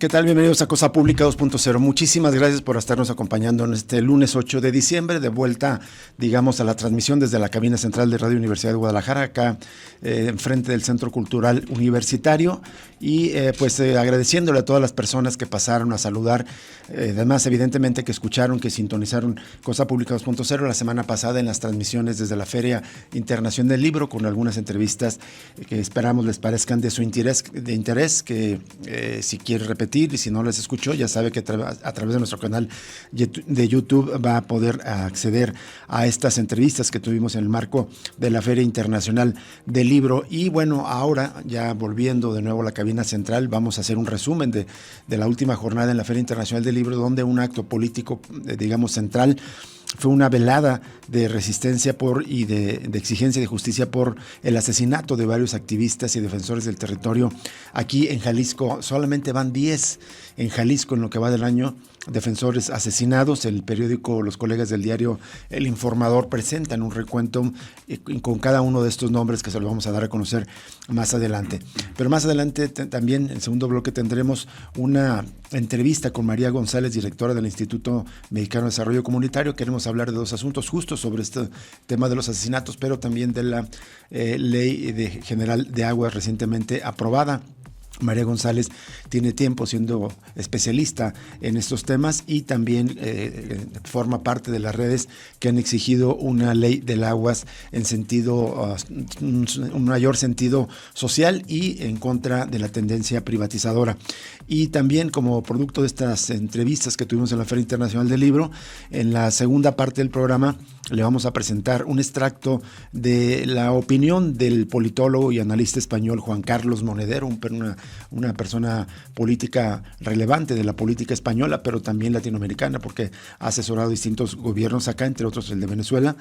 ¿Qué tal? Bienvenidos a Cosa Pública 2.0. Muchísimas gracias por estarnos acompañando en este lunes 8 de diciembre, de vuelta, digamos, a la transmisión desde la cabina central de Radio Universidad de Guadalajara, acá enfrente del Centro Cultural Universitario, y agradeciéndole a todas las personas que pasaron a saludar, además evidentemente que escucharon, que sintonizaron Cosa Pública 2.0 la semana pasada en las transmisiones desde la Feria Internacional del Libro, con algunas entrevistas que esperamos les parezcan de su interés, que si quiere repetir y si no les escuchó, ya sabe que a través de nuestro canal de YouTube va a poder acceder a estas entrevistas que tuvimos en el marco de la Feria Internacional del Libro. Y bueno, ahora ya volviendo de nuevo a la cabina central, vamos a hacer un resumen de la última jornada en la Feria Internacional del Libro, donde un acto político, digamos, central fue una velada de resistencia y de exigencia de justicia por el asesinato de varios activistas y defensores del territorio aquí en Jalisco. Solamente van 10 en Jalisco en lo que va del año, defensores asesinados. El periódico, los colegas del diario El Informador presentan un recuento con cada uno de estos nombres que se los vamos a dar a conocer más adelante. Pero más adelante también, en el segundo bloque, tendremos una entrevista con María González, directora del Instituto Mexicano de Desarrollo Comunitario. Queremos hablar de dos asuntos justos sobre este tema de los asesinatos, pero también de la ley general de aguas recientemente aprobada. María González tiene tiempo siendo especialista en estos temas y también forma parte de las redes que han exigido una ley del aguas en sentido, un mayor sentido social y en contra de la tendencia privatizadora. Y también, como producto de estas entrevistas que tuvimos en la Feria Internacional del Libro, en la segunda parte del programa le vamos a presentar un extracto de la opinión del politólogo y analista español Juan Carlos Monedero, una persona política relevante de la política española, pero también latinoamericana, porque ha asesorado distintos gobiernos acá, entre otros el de Venezuela.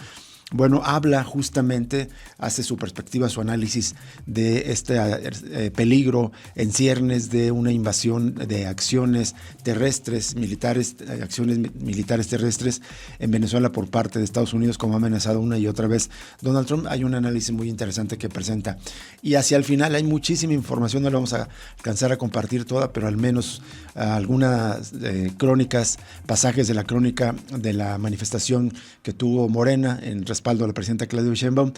Bueno, habla justamente, hace su perspectiva, su análisis de este peligro en ciernes de una invasión de acciones terrestres, militares, acciones militares terrestres en Venezuela por parte de Estados Unidos, como ha amenazado una y otra vez Donald Trump. Hay un análisis muy interesante que presenta. Y hacia el final hay muchísima información, no la vamos a alcanzar a compartir toda, pero al menos algunas crónicas, pasajes de la crónica de la manifestación que tuvo Morena en respaldo a la presidenta Claudia Sheinbaum,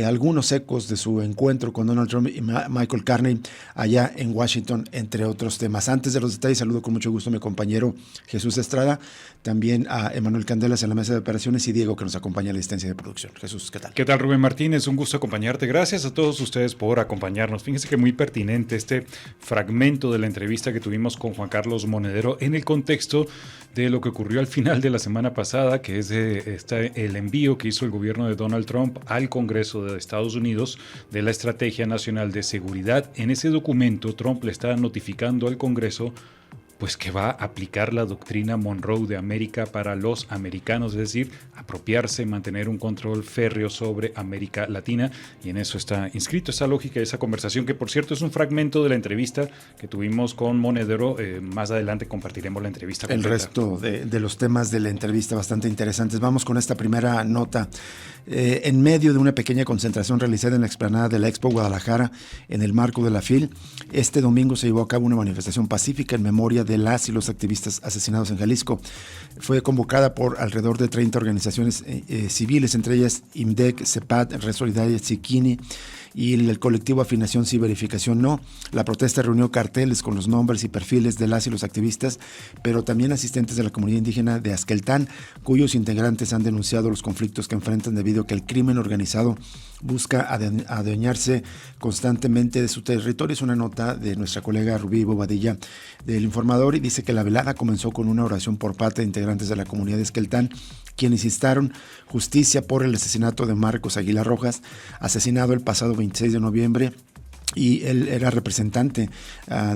algunos ecos de su encuentro con Donald Trump y Michael Carney allá en Washington, entre otros temas. Antes de los detalles, saludo con mucho gusto a mi compañero Jesús Estrada, también a Emanuel Candelas en la mesa de operaciones y Diego, que nos acompaña a la asistencia de producción. Jesús, ¿qué tal? ¿Qué tal, Rubén Martínez? Un gusto acompañarte. Gracias a todos ustedes por acompañarnos. Fíjense que muy pertinente este fragmento de la entrevista que tuvimos con Juan Carlos Monedero en el contexto de lo que ocurrió al final de la semana pasada, que es el envío que hizo el gobierno de Donald Trump al Congreso de Estados Unidos de la Estrategia Nacional de Seguridad. En ese documento, Trump le está notificando al Congreso pues que va a aplicar la doctrina Monroe de América para los americanos, es decir, apropiarse, mantener un control férreo sobre América Latina, y en eso está inscrito esa lógica, esa conversación, que por cierto es un fragmento de la entrevista que tuvimos con Monedero. Más adelante compartiremos la entrevista completa. El resto de los temas de la entrevista bastante interesantes. Vamos con esta primera nota. En medio de una pequeña concentración realizada en la explanada de la Expo Guadalajara, en el marco de la FIL, este domingo se llevó a cabo una manifestación pacífica en memoria de las y los activistas asesinados en Jalisco. Fue convocada por alrededor de 30 organizaciones civiles, entre ellas IMDEC, CEPAD, Red Solidaria, Ziquini y el colectivo Afinación Sí, Verificación No. La protesta reunió carteles con los nombres y perfiles de las y los activistas, pero también asistentes de la comunidad indígena de Asqueltán, cuyos integrantes han denunciado los conflictos que enfrentan debido a que el crimen organizado busca adueñarse constantemente de su territorio. Es una nota de nuestra colega Rubí Bobadilla del Informador, y dice que la velada comenzó con una oración por parte de integrantes de la comunidad de Asqueltán, quienes instaron justicia por el asesinato de Marcos Aguilar Rojas, asesinado el pasado 26 de noviembre y él era representante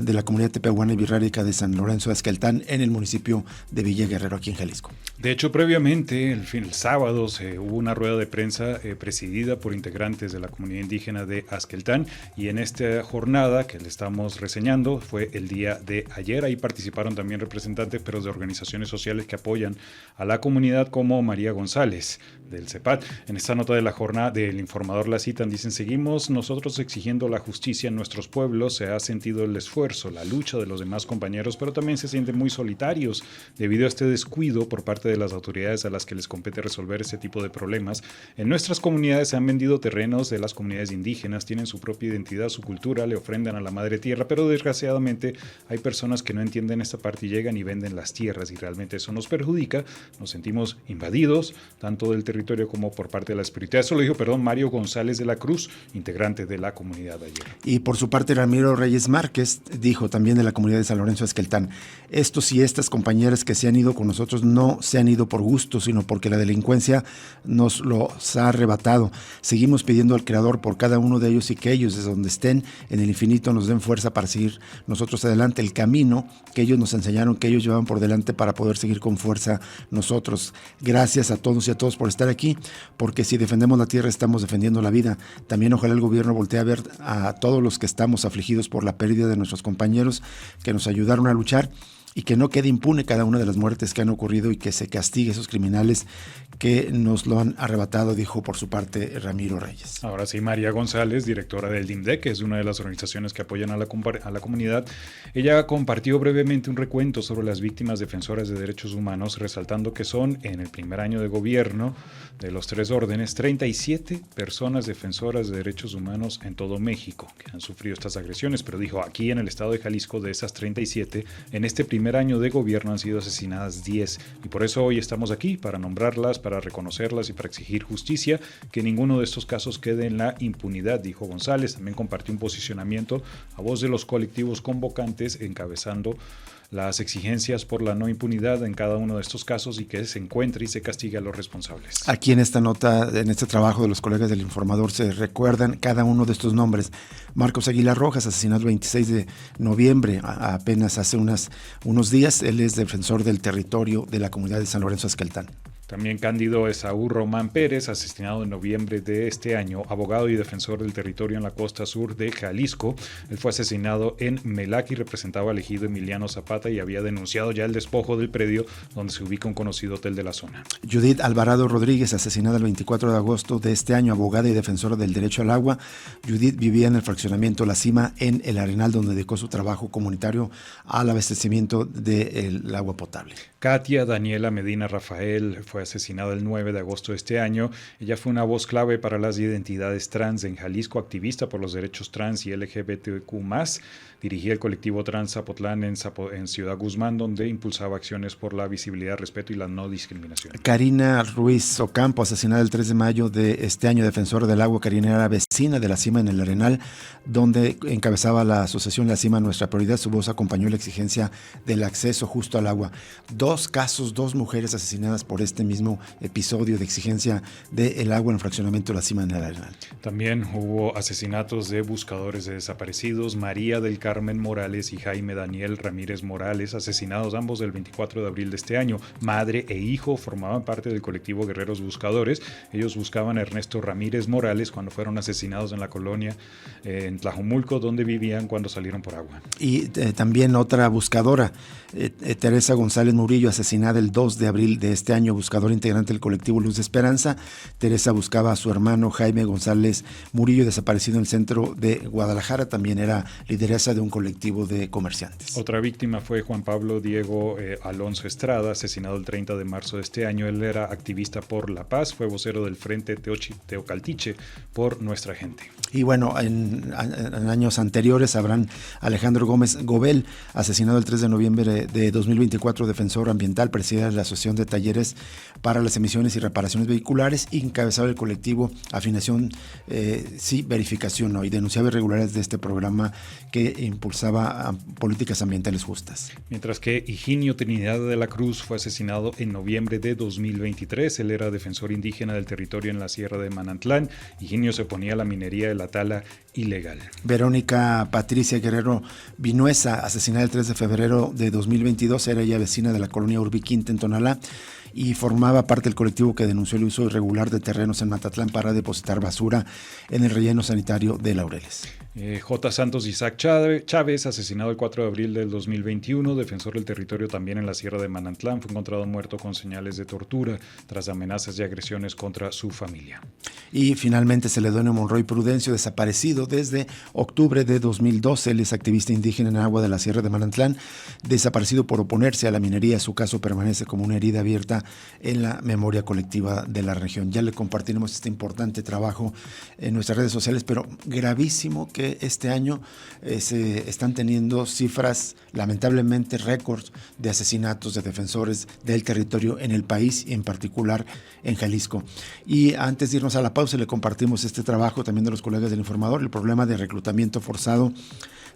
de la comunidad tepehuana y birrárica de San Lorenzo de Asqueltán en el municipio de Villa Guerrero, aquí en Jalisco. De hecho, previamente, el sábado, hubo una rueda de prensa presidida por integrantes de la comunidad indígena de Asqueltán, y en esta jornada que le estamos reseñando fue el día de ayer. Ahí participaron también representantes, pero de organizaciones sociales que apoyan a la comunidad, como María González del CEPAD. En esta nota de la jornada del Informador la citan, dicen: seguimos nosotros exigiendo la justicia justicia en nuestros pueblos se ha sentido el esfuerzo, la lucha de los demás compañeros, pero también se sienten muy solitarios debido a este descuido por parte de las autoridades a las que les compete resolver este tipo de problemas. En nuestras comunidades se han vendido terrenos de las comunidades indígenas, tienen su propia identidad, su cultura, le ofrendan a la madre tierra, pero desgraciadamente hay personas que no entienden esta parte y llegan y venden las tierras, y realmente eso nos perjudica. Nos sentimos invadidos, tanto del territorio como por parte de la espiritualidad. Eso lo dijo, Mario González de la Cruz, integrante de la comunidad ayer. Y por su parte, Ramiro Reyes Márquez dijo también de la comunidad de San Lorenzo Esqueltán: estos y estas compañeras que se han ido con nosotros no se han ido por gusto, sino porque la delincuencia nos los ha arrebatado. Seguimos pidiendo al Creador por cada uno de ellos y que ellos, desde donde estén en el infinito, nos den fuerza para seguir nosotros adelante el camino que ellos nos enseñaron, que ellos llevaban por delante, para poder seguir con fuerza nosotros. Gracias a todos y a todos por estar aquí, porque si defendemos la tierra estamos defendiendo la vida. También ojalá el gobierno voltee a ver a todos los que estamos afligidos por la pérdida de nuestros compañeros que nos ayudaron a luchar, y que no quede impune cada una de las muertes que han ocurrido y que se castigue a esos criminales que nos lo han arrebatado, dijo por su parte Ramiro Reyes. Ahora sí, María González, directora del DIMDEC, que es una de las organizaciones que apoyan a la comunidad, ella compartió brevemente un recuento sobre las víctimas defensoras de derechos humanos, resaltando que son, en el primer año de gobierno de los 3 órdenes, 37 personas defensoras de derechos humanos en todo México que han sufrido estas agresiones, pero dijo, aquí en el estado de Jalisco, de esas 37, en este primer año de gobierno han sido asesinadas 10, y por eso hoy estamos aquí, para nombrarlas, para reconocerlas y para exigir justicia, que ninguno de estos casos quede en la impunidad, dijo González. También compartió un posicionamiento a voz de los colectivos convocantes, encabezando las exigencias por la no impunidad en cada uno de estos casos y que se encuentre y se castigue a los responsables. Aquí en esta nota, en este trabajo de los colegas del Informador, se recuerdan cada uno de estos nombres. Marcos Aguilar Rojas, asesinado el 26 de noviembre, apenas hace unos días. Él es defensor del territorio de la comunidad de San Lorenzo Esqueltán. También Cándido Esaú Román Pérez, asesinado en noviembre de este año, abogado y defensor del territorio en la costa sur de Jalisco. Él fue asesinado en Melac y representaba al ejido Emiliano Zapata y había denunciado ya el despojo del predio donde se ubica un conocido hotel de la zona. Judith Alvarado Rodríguez, asesinada el 24 de agosto de este año, abogada y defensora del derecho al agua. Judith vivía en el fraccionamiento La Cima, en El Arenal, donde dedicó su trabajo comunitario al abastecimiento del agua potable. Katia Daniela Medina Rafael fue asesinada el 9 de agosto de este año. Ella fue una voz clave para las identidades trans en Jalisco, activista por los derechos trans y LGBTQ+. Dirigía el colectivo Trans Zapotlán en Ciudad Guzmán, donde impulsaba acciones por la visibilidad, respeto y la no discriminación. Karina Ruiz Ocampo, asesinada el 3 de mayo de este año, defensora del agua. Karina era vecina de La Cima, en El Arenal, donde encabezaba la asociación La Cima Nuestra Prioridad. Su voz acompañó la exigencia del acceso justo al agua. 2 casos, 2 mujeres asesinadas por este mismo episodio de exigencia del agua en el fraccionamiento de La Cima, en El Arenal. También hubo asesinatos de buscadores de desaparecidos. María del Carmen Morales y Jaime Daniel Ramírez Morales, asesinados ambos el 24 de abril de este año. Madre e hijo formaban parte del colectivo Guerreros Buscadores. Ellos buscaban a Ernesto Ramírez Morales cuando fueron asesinados en la colonia en Tlajomulco, donde vivían cuando salieron por agua. Y también otra buscadora, Teresa González Murillo, asesinada el 2 de abril de este año, buscadora integrante del colectivo Luz de Esperanza. Teresa buscaba a su hermano Jaime González Murillo, desaparecido en el centro de Guadalajara. También era lideresa de un colectivo de comerciantes. Otra víctima fue Juan Pablo Diego Alonso Estrada, asesinado el 30 de marzo de este año. Él era activista por la paz, fue vocero del Frente Teocaltiche por Nuestra Gente. Y bueno, en años anteriores, habrán Alejandro Gómez Gobel, asesinado el 3 de noviembre de 2024, defensor ambiental, presidente de la Asociación de Talleres para las Emisiones y Reparaciones Vehiculares, y encabezaba el colectivo Afinación Sí, Verificación No, y denunciaba irregularidades de este programa que impulsaba políticas ambientales justas. Mientras que Higinio Trinidad de la Cruz fue asesinado en noviembre de 2023. Él era defensor indígena del territorio en la Sierra de Manantlán. Higinio se oponía a la minería de la tala ilegal. Verónica Patricia Guerrero Vinuesa, asesinada el 3 de febrero de 2022, era ella vecina de la colonia Urbiquinta en Tonalá y formaba parte del colectivo que denunció el uso irregular de terrenos en Matatlán para depositar basura en el relleno sanitario de Laureles. J. Santos Isaac Chávez, asesinado el 4 de abril del 2021, defensor del territorio también en la Sierra de Manantlán, fue encontrado muerto con señales de tortura tras amenazas y agresiones contra su familia. Y finalmente Celedonio Monroy Prudencio, desaparecido desde octubre de 2012. Él es activista indígena en agua de la Sierra de Manantlán, desaparecido por oponerse a la minería. Su caso permanece como una herida abierta en la memoria colectiva de la región. Ya le compartiremos este importante trabajo en nuestras redes sociales, pero gravísimo que este año se están teniendo cifras, lamentablemente récords de asesinatos de defensores del territorio en el país y en particular en Jalisco. Y antes de irnos a la pausa, le compartimos este trabajo también de los colegas del Informador. El problema de reclutamiento forzado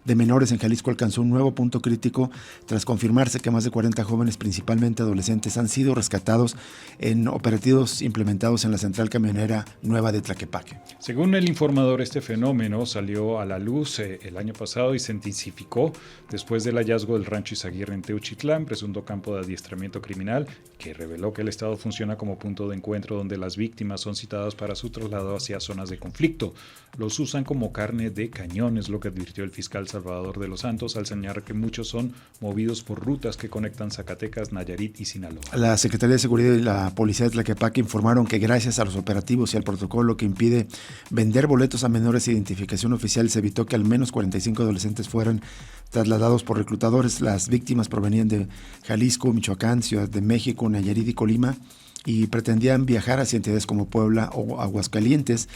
de menores en Jalisco alcanzó un nuevo punto crítico tras confirmarse que más de 40 jóvenes, principalmente adolescentes, han sido rescatados en operativos implementados en la central camionera nueva de Tlaquepaque. Según el Informador, este fenómeno salió a la luz el año pasado y se intensificó después del hallazgo del rancho Izaguirre en Teuchitlán, presunto campo de adiestramiento criminal, que reveló que el Estado funciona como punto de encuentro donde las víctimas son citadas para su traslado hacia zonas de conflicto. Los usan como carne de cañón, es lo que advirtió el fiscal Salvador de los Santos al señalar que muchos son movidos por rutas que conectan Zacatecas, Nayarit y Sinaloa. La Secretaría de Seguridad y la Policía de Tlaquepaque informaron que gracias a los operativos y al protocolo que impide vender boletos a menores de identificación oficial, se evitó que al menos 45 adolescentes fueran trasladados por reclutadores. Las víctimas provenían de Jalisco, Michoacán, Ciudad de México, Nayarit y Colima, y pretendían viajar hacia entidades como Puebla o Aguascalientes.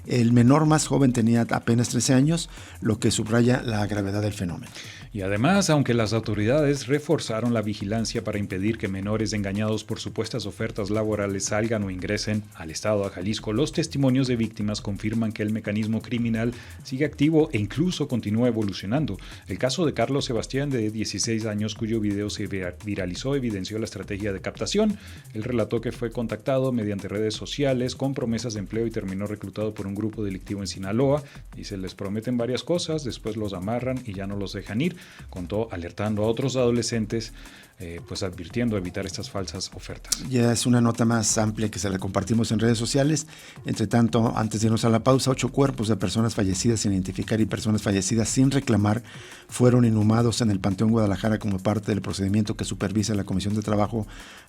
El menor más joven tenía apenas 13 años, lo que subraya la gravedad del fenómeno. Y además, aunque las autoridades reforzaron la vigilancia para impedir que menores engañados por supuestas ofertas laborales salgan o ingresen al estado de Jalisco, los testimonios de víctimas confirman que el mecanismo criminal sigue activo e incluso continúa evolucionando. El caso de Carlos Sebastián, de 16 años, cuyo video se viralizó, evidenció la estrategia de captación. Él relató que fue contactado mediante redes sociales con promesas de empleo y terminó reclutado por un grupo delictivo en Sinaloa, y se les prometen varias cosas, después los amarran y ya no los dejan ir. Contó alertando a otros adolescentes, pues advirtiendo evitar estas falsas ofertas. Ya es una nota más amplia que se la compartimos en redes sociales. Entre tanto, antes de irnos a la pausa, 8 cuerpos de personas fallecidas sin identificar y personas fallecidas sin reclamar fueron inhumados en el Panteón Guadalajara como parte del procedimiento que supervisa la Comisión de Trabajo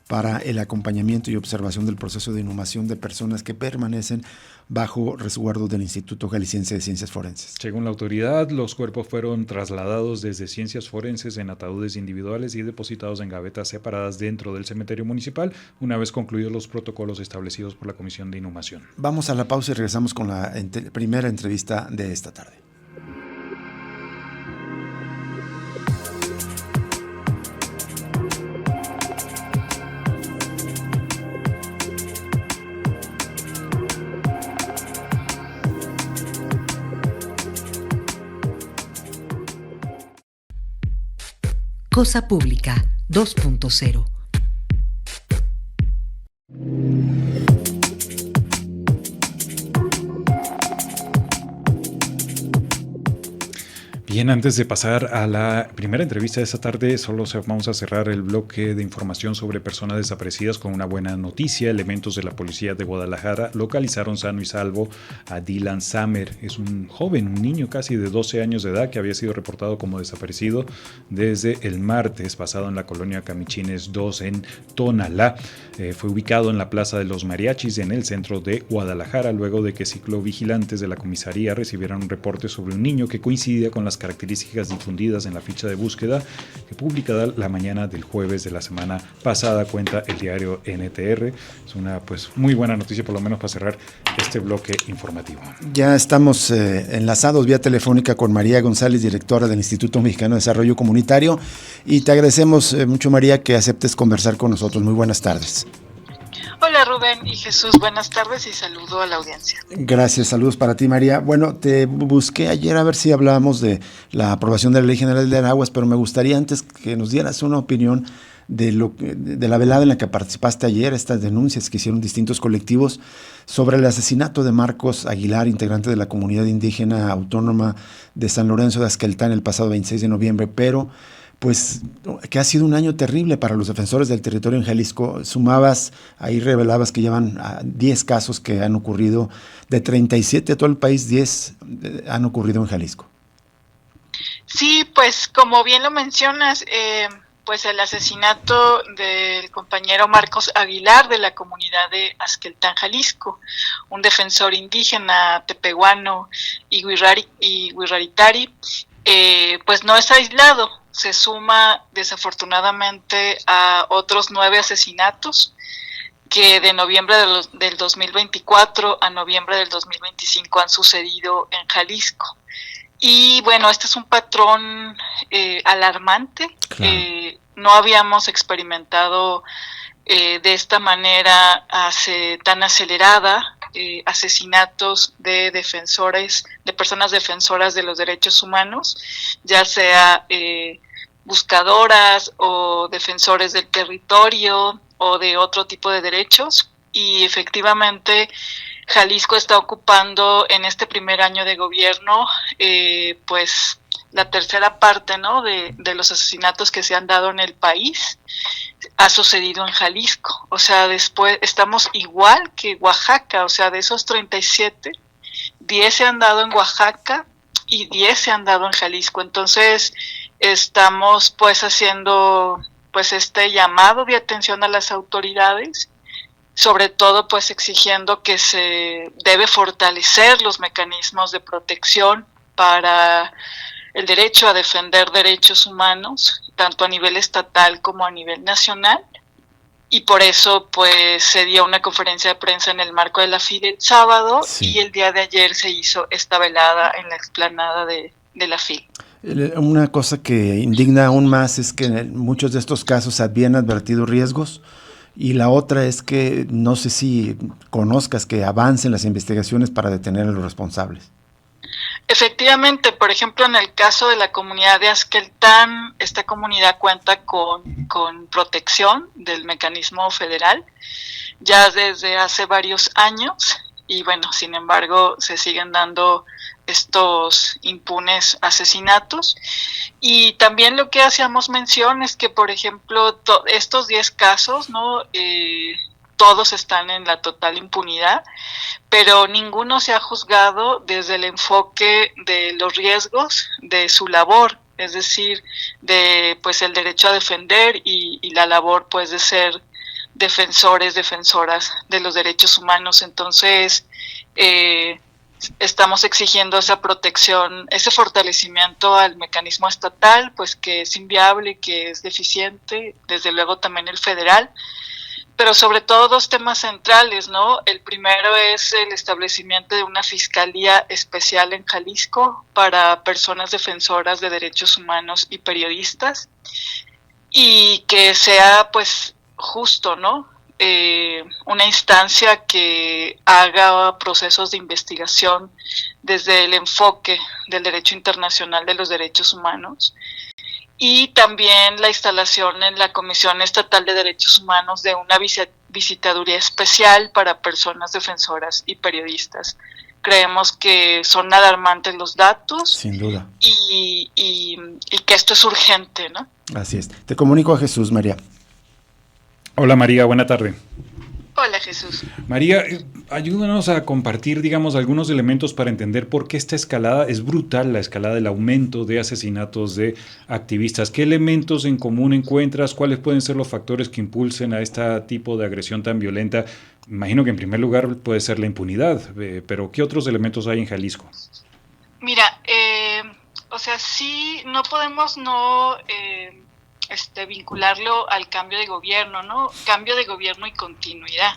para el acompañamiento y observación del proceso de inhumación de personas que permanecen bajo resguardo del Instituto Jalisciense de Ciencias Forenses. Según la autoridad, los cuerpos fueron trasladados desde Ciencias Forenses en ataúdes individuales y depositados en gavetas separadas dentro del cementerio municipal, una vez concluidos los protocolos establecidos por la Comisión de Inhumación. Vamos a la pausa y regresamos con la primera entrevista de esta tarde. Cosa Pública 2.0. Bien, antes de pasar a la primera entrevista de esta tarde, vamos a cerrar el bloque de información sobre personas desaparecidas con una buena noticia. Elementos de la policía de Guadalajara localizaron sano y salvo a Dylan Samer. Es un joven, un niño casi de 12 años de edad que había sido reportado como desaparecido desde el martes pasado en la colonia Camichines 2 en Tonalá. Fue ubicado en la Plaza de los Mariachis en el centro de Guadalajara luego de que ciclovigilantes de la comisaría recibieran un reporte sobre un niño que coincidía con las características difundidas en la ficha de búsqueda que publicada la mañana del jueves de la semana pasada, cuenta el diario NTR. Es una muy buena noticia, por lo menos para cerrar este bloque informativo. Ya estamos enlazados vía telefónica con María González, directora del Instituto Mexicano de Desarrollo Comunitario, y te agradecemos mucho, María, que aceptes conversar con nosotros. Muy buenas tardes. Hola Rubén y Jesús, buenas tardes y saludo a la audiencia. Gracias, saludos para ti, María. Bueno, te busqué ayer a ver si hablábamos de la aprobación de la Ley General de Aguas, pero me gustaría antes que nos dieras una opinión de la velada en la que participaste ayer, estas denuncias que hicieron distintos colectivos sobre el asesinato de Marcos Aguilar, integrante de la comunidad indígena autónoma de San Lorenzo de Azqueltán, el pasado 26 de noviembre, pero pues que ha sido un año terrible para los defensores del territorio en Jalisco. Sumabas, ahí revelabas que llevan 10 casos que han ocurrido, de 37 de todo el país, 10 han ocurrido en Jalisco. Sí, pues como bien lo mencionas, pues el asesinato del compañero Marcos Aguilar de la comunidad de Azqueltán, Jalisco, un defensor indígena tepehuano y huirraritari, pues no es aislado, se suma desafortunadamente a otros 9 asesinatos que de noviembre del 2024 a noviembre del 2025 han sucedido en Jalisco. Y bueno, este es un patrón alarmante. Claro. No habíamos experimentado de esta manera tan acelerada asesinatos de defensores, de personas defensoras de los derechos humanos, ya sea buscadoras o defensores del territorio o de otro tipo de derechos. Y efectivamente Jalisco está ocupando en este primer año de gobierno pues la tercera parte, ¿no?, de los asesinatos que se han dado en el país ha sucedido en Jalisco. O sea, después estamos igual que Oaxaca, o sea, de esos 37, 10 se han dado en Oaxaca y 10 se han dado en Jalisco. Entonces estamos pues haciendo pues este llamado de atención a las autoridades, sobre todo pues exigiendo que se debe fortalecer los mecanismos de protección para el derecho a defender derechos humanos, tanto a nivel estatal como a nivel nacional. Y por eso pues se dio una conferencia de prensa en el marco de la FIL el sábado, sí, y el día de ayer se hizo esta velada en la explanada de la FIL. Una cosa que indigna aún más es que en muchos de estos casos habían advertido riesgos, y la otra es que no sé si conozcas que avancen las investigaciones para detener a los responsables. Efectivamente, por ejemplo, en el caso de la comunidad de Azqueltán, esta comunidad cuenta con protección del mecanismo federal ya desde hace varios años, y bueno, sin embargo, se siguen dando estos impunes asesinatos. Y también lo que hacíamos mención es que, por ejemplo, estos 10 casos, ¿no?, todos están en la total impunidad, pero ninguno se ha juzgado desde el enfoque de los riesgos de su labor, es decir, de pues el derecho a defender y la labor pues de ser defensores, defensoras de los derechos humanos. Entonces, estamos exigiendo esa protección, ese fortalecimiento al mecanismo estatal, pues que es inviable, que es deficiente, desde luego también el federal, pero sobre todo 2 temas centrales, ¿no? El primero es el establecimiento de una fiscalía especial en Jalisco para personas defensoras de derechos humanos y periodistas, y que sea pues justo, ¿no? Una instancia que haga procesos de investigación desde el enfoque del derecho internacional de los derechos humanos, y también la instalación en la Comisión Estatal de Derechos Humanos de una visitaduría especial para personas defensoras y periodistas. Creemos que son alarmantes los datos. Sin duda. Y que esto es urgente, ¿no? Así es. Te comunico a Jesús, María. Hola María, buena tarde. Hola Jesús. María, ayúdanos a compartir, digamos, algunos elementos para entender por qué esta escalada es brutal, la escalada del aumento de asesinatos de activistas. ¿Qué elementos en común encuentras? ¿Cuáles pueden ser los factores que impulsen a este tipo de agresión tan violenta? Imagino que en primer lugar puede ser la impunidad, pero ¿qué otros elementos hay en Jalisco? Mira, o sea, sí, no podemos vincularlo al cambio de gobierno, ¿no? Cambio de gobierno y continuidad,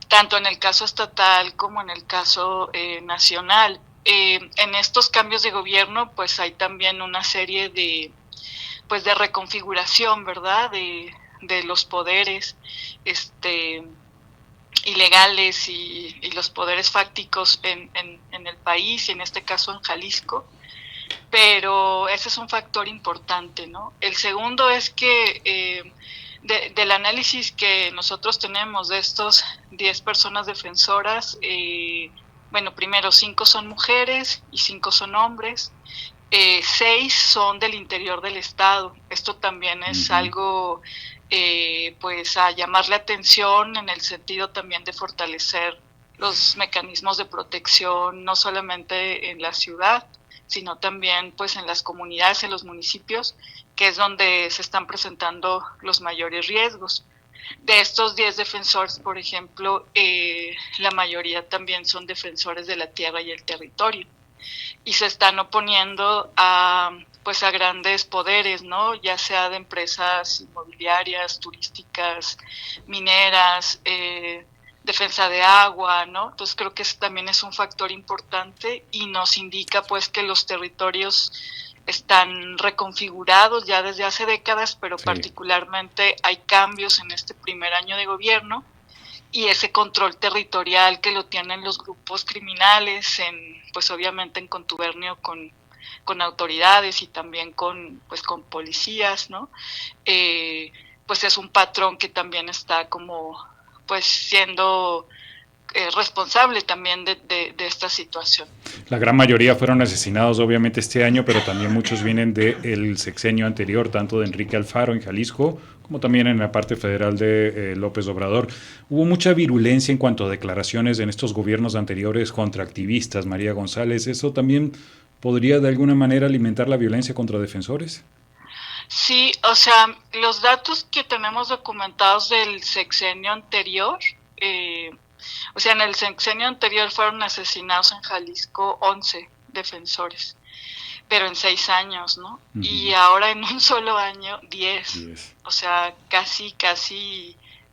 tanto en el caso estatal como en el caso nacional. En estos cambios de gobierno, pues hay también una serie de reconfiguración, ¿verdad?, de los poderes ilegales y los poderes fácticos en el país, y en este caso en Jalisco. Pero ese es un factor importante, ¿no? El segundo es que del análisis que nosotros tenemos de estos 10 personas defensoras, primero 5 son mujeres y 5 son hombres. 6 son del interior del estado. Esto también es algo pues a llamar la atención en el sentido también de fortalecer los mecanismos de protección, no solamente en la ciudad, sino también pues en las comunidades, en los municipios, que es donde se están presentando los mayores riesgos. De estos 10 defensores, por ejemplo, la mayoría también son defensores de la tierra y el territorio, y se están oponiendo a grandes poderes, ¿no? Ya sea de empresas inmobiliarias, turísticas, mineras, defensa de agua, ¿no? Entonces creo que eso también es un factor importante y nos indica pues que los territorios están reconfigurados ya desde hace décadas, pero particularmente hay cambios en este primer año de gobierno, y ese control territorial que lo tienen los grupos criminales, pues obviamente en contubernio con autoridades y también con policías, ¿no? Pues es un patrón que también está como pues siendo responsable también de esta situación. La gran mayoría fueron asesinados obviamente este año, pero también muchos vienen del sexenio anterior, tanto de Enrique Alfaro en Jalisco, como también en la parte federal de López Obrador. Hubo mucha virulencia en cuanto a declaraciones en estos gobiernos anteriores contra activistas, María González. ¿Eso también podría de alguna manera alimentar la violencia contra defensores? Sí, o sea, los datos que tenemos documentados del sexenio anterior, o sea, en el sexenio anterior fueron asesinados en Jalisco 11 defensores, pero en 6 años, ¿no? Y ahora en un solo año 10. O sea, casi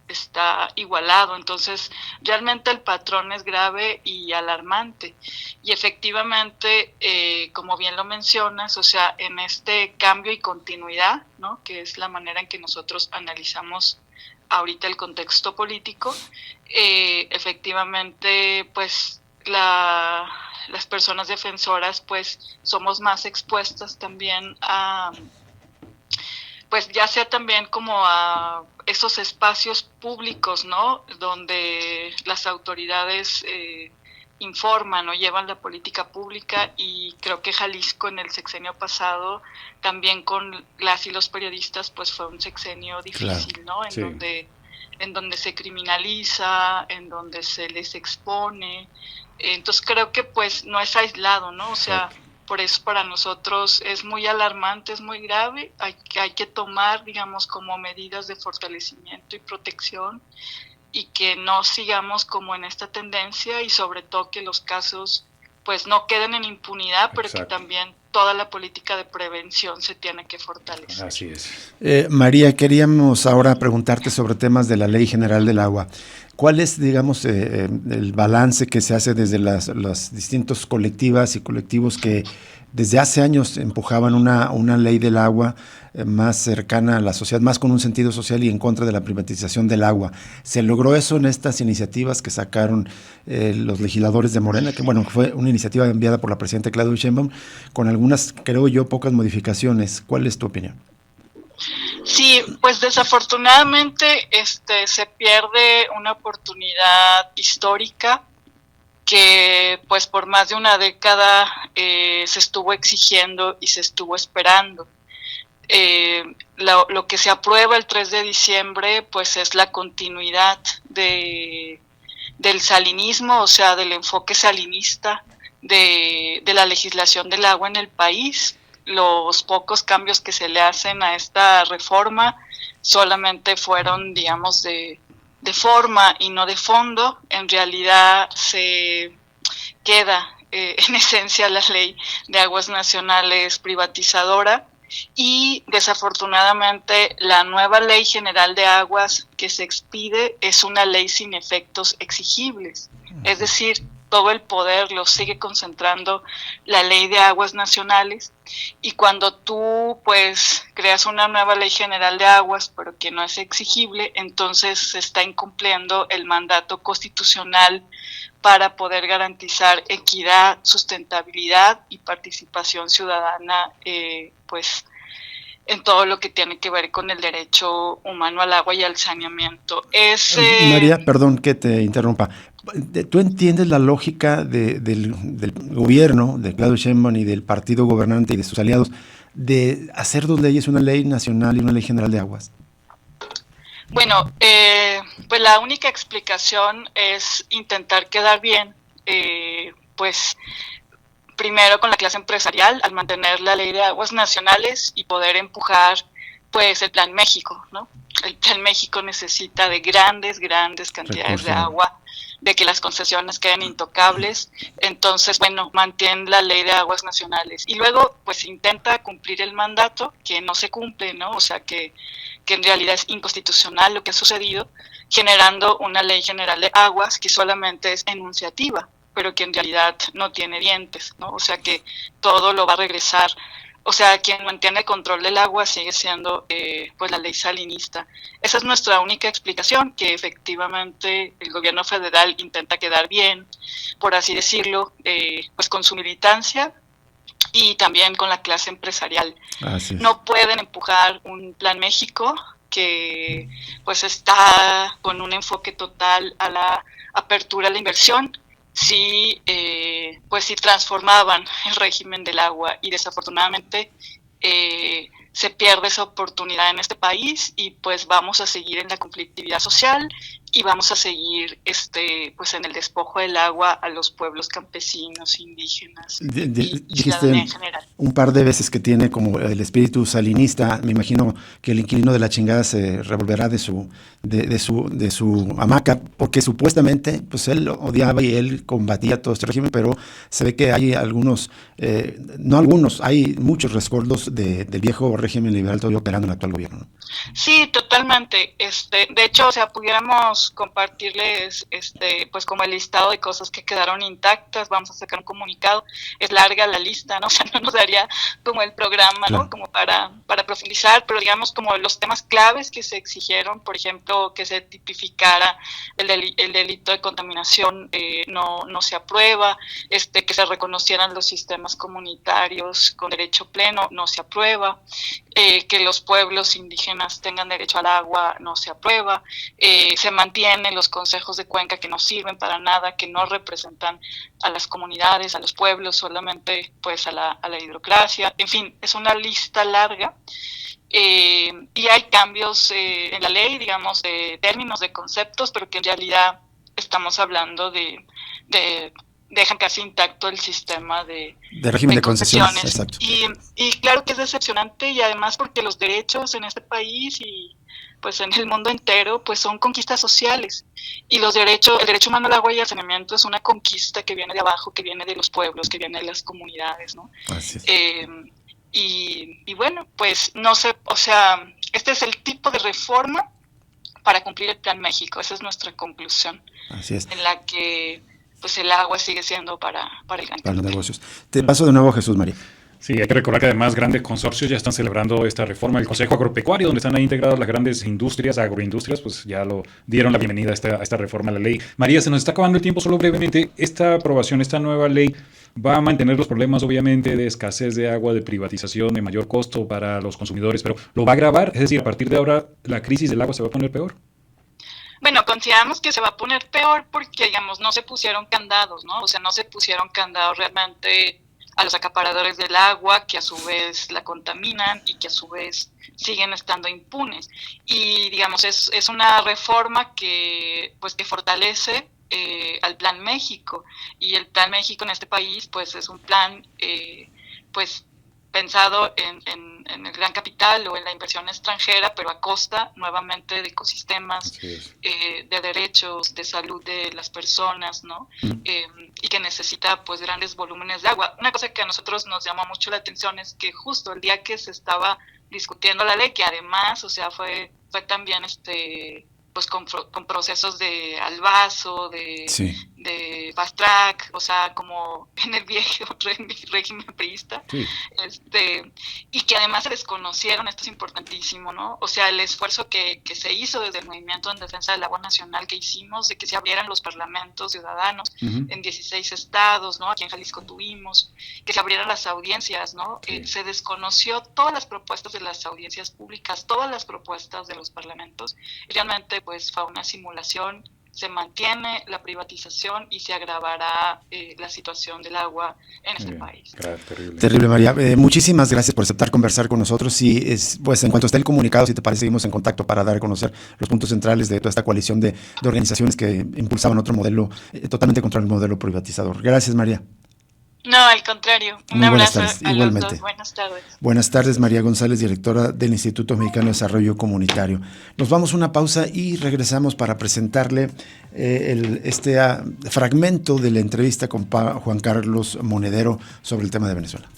está igualado. Entonces, realmente el patrón es grave y alarmante. Y efectivamente, como bien lo mencionas, o sea, en este cambio y continuidad, ¿no? Que es la manera en que nosotros analizamos ahorita el contexto político, efectivamente, pues las personas defensoras, pues somos más expuestas también a, pues ya sea también como a esos espacios públicos, ¿no? Donde las autoridades informan o llevan la política pública, y creo que Jalisco en el sexenio pasado también con las y los periodistas pues fue un sexenio difícil, ¿no? En donde se criminaliza, en donde se les expone. Entonces creo que pues no es aislado, ¿no? O sea, por eso para nosotros es muy alarmante, es muy grave. Hay que tomar, digamos, como medidas de fortalecimiento y protección, y que no sigamos como en esta tendencia, y sobre todo que los casos pues no queden en impunidad, pero que también toda la política de prevención se tiene que fortalecer. Así es. María, queríamos ahora preguntarte sobre temas de la Ley General del Agua. ¿Cuál es, digamos, el balance que se hace desde las distintas colectivas y colectivos que desde hace años empujaban una ley del agua más cercana a la sociedad, más con un sentido social y en contra de la privatización del agua? ¿Se logró eso en estas iniciativas que sacaron los legisladores de Morena? Que bueno, fue una iniciativa enviada por la presidenta Claudia Sheinbaum, con algunas, creo yo, pocas modificaciones. ¿Cuál es tu opinión? Sí, pues desafortunadamente se pierde una oportunidad histórica que pues por más de una década se estuvo exigiendo y se estuvo esperando. Lo que se aprueba el 3 de diciembre pues es la continuidad del salinismo, o sea, del enfoque salinista de la legislación del agua en el país. Los pocos cambios que se le hacen a esta reforma solamente fueron, digamos, de forma y no de fondo. En realidad se queda en esencia la ley de aguas nacionales privatizadora, y desafortunadamente la nueva ley general de aguas que se expide es una ley sin efectos exigibles, es decir, todo el poder lo sigue concentrando la ley de aguas nacionales, y cuando tú pues creas una nueva ley general de aguas pero que no es exigible, entonces se está incumpliendo el mandato constitucional para poder garantizar equidad, sustentabilidad y participación ciudadana pues en todo lo que tiene que ver con el derecho humano al agua y al saneamiento. María, perdón que te interrumpa, ¿Tú entiendes la lógica del gobierno, de Claudio Sheinbaum y del partido gobernante y de sus aliados, de hacer dos leyes, una ley nacional y una ley general de aguas? Bueno, pues la única explicación es intentar quedar bien, pues primero con la clase empresarial al mantener la ley de aguas nacionales y poder empujar pues el Plan México, ¿no? El Plan México necesita de grandes cantidades de agua, de que las concesiones queden intocables. Entonces, bueno, mantiene la ley de aguas nacionales y luego pues intenta cumplir el mandato que no se cumple, ¿no? O sea que en realidad es inconstitucional lo que ha sucedido, generando una ley general de aguas que solamente es enunciativa, pero que en realidad no tiene dientes, ¿no? O sea que todo lo va a regresar. O sea, quien mantiene el control del agua sigue siendo pues la ley salinista. Esa es nuestra única explicación, que efectivamente el gobierno federal intenta quedar bien, por así decirlo, pues con su militancia y también con la clase empresarial. No pueden empujar un Plan México que pues está con un enfoque total a la apertura a la inversión. Sí, pues sí transformaban el régimen del agua y desafortunadamente se pierde esa oportunidad en este país y pues vamos a seguir en la conflictividad social y vamos a seguir pues en el despojo del agua a los pueblos campesinos, indígenas y ciudadanía en general. Un par de veces que tiene como el espíritu salinista. Me imagino que el inquilino de la chingada se revolverá de su hamaca, porque supuestamente pues él odiaba y él combatía todo este régimen, pero se ve que hay hay muchos rescoldos del viejo régimen liberal todavía operando en el actual gobierno, ¿no? Sí, totalmente. De hecho, o sea, pudiéramos compartirles pues como el listado de cosas que quedaron intactas. Vamos a sacar un comunicado. Es larga la lista, ¿no? O sea, no nos daría como el programa, ¿no? Como para profundizar, pero digamos como los temas claves que se exigieron, por ejemplo, que se tipificara el delito de contaminación, no se aprueba, que se reconocieran los sistemas comunitarios con derecho pleno, no se aprueba, que los pueblos indígenas tengan derecho al agua, no se aprueba, se mantienen los consejos de cuenca que no sirven para nada, que no representan a las comunidades, a los pueblos, solamente pues a la hidrocracia. En fin, es una lista larga. Y hay cambios en la ley, digamos, de términos, de conceptos, pero que en realidad estamos hablando dejan casi intacto el sistema de régimen de concesiones. Exacto. Y claro que es decepcionante, y además porque los derechos en este país y pues en el mundo entero pues son conquistas sociales, y el derecho humano al agua y al saneamiento es una conquista que viene de abajo, que viene de los pueblos, que viene de las comunidades, ¿no? Así es. Y bueno, pues no sé, o sea, este es el tipo de reforma para cumplir el Plan México. Esa es nuestra conclusión. Así es. En la que pues el agua sigue siendo para el gran para los negocios. Te paso de nuevo a Jesús María. Sí, hay que recordar que además grandes consorcios ya están celebrando esta reforma. El Consejo Agropecuario, donde están ahí integradas las grandes agroindustrias, pues ya lo dieron la bienvenida a esta reforma a la ley. María, se nos está acabando el tiempo, solo brevemente. Esta aprobación, esta nueva ley, va a mantener los problemas, obviamente, de escasez de agua, de privatización, de mayor costo para los consumidores, pero ¿lo va a agravar? Es decir, a partir de ahora, ¿la crisis del agua se va a poner peor? Bueno, consideramos que se va a poner peor porque, digamos, no se pusieron candados, ¿no? O sea, no se pusieron candados realmente a los acaparadores del agua, que a su vez la contaminan y que a su vez siguen estando impunes. Y, digamos, es una reforma que fortalece al Plan México. Y el Plan México en este país, pues, es un plan, pensado en el gran capital o en la inversión extranjera, pero a costa nuevamente de ecosistemas, de derechos, de salud de las personas, ¿no? Y que necesita pues grandes volúmenes de agua. Una cosa que a nosotros nos llamó mucho la atención es que justo el día que se estaba discutiendo la ley, que además, o sea, fue también pues con procesos de albazo, de fast track, o sea, como en el viejo régimen priista, y que además se desconocieron, esto es importantísimo, ¿no? O sea, el esfuerzo que se hizo desde el Movimiento en Defensa del Agua Nacional que hicimos, de que se abrieran los parlamentos ciudadanos en 16 estados, ¿no? Aquí en Jalisco tuvimos, que se abrieran las audiencias, ¿no? Se desconoció todas las propuestas de las audiencias públicas, todas las propuestas de los parlamentos, y realmente pues fue una simulación se mantiene la privatización y se agravará la situación del agua en este país. Terrible. Terrible, María. Muchísimas gracias por aceptar conversar con nosotros. Y pues en cuanto esté el comunicado, si te parece, seguimos en contacto para dar a conocer los puntos centrales de toda esta coalición de organizaciones que impulsaban otro modelo totalmente contra el modelo privatizador. Gracias, María. No, al contrario. Un abrazo a igualmente. los dos. Buenas tardes. Buenas tardes, María González, directora del Instituto Mexicano de Desarrollo Comunitario. Nos vamos a una pausa y regresamos para presentarle este fragmento de la entrevista con Juan Carlos Monedero sobre el tema de Venezuela.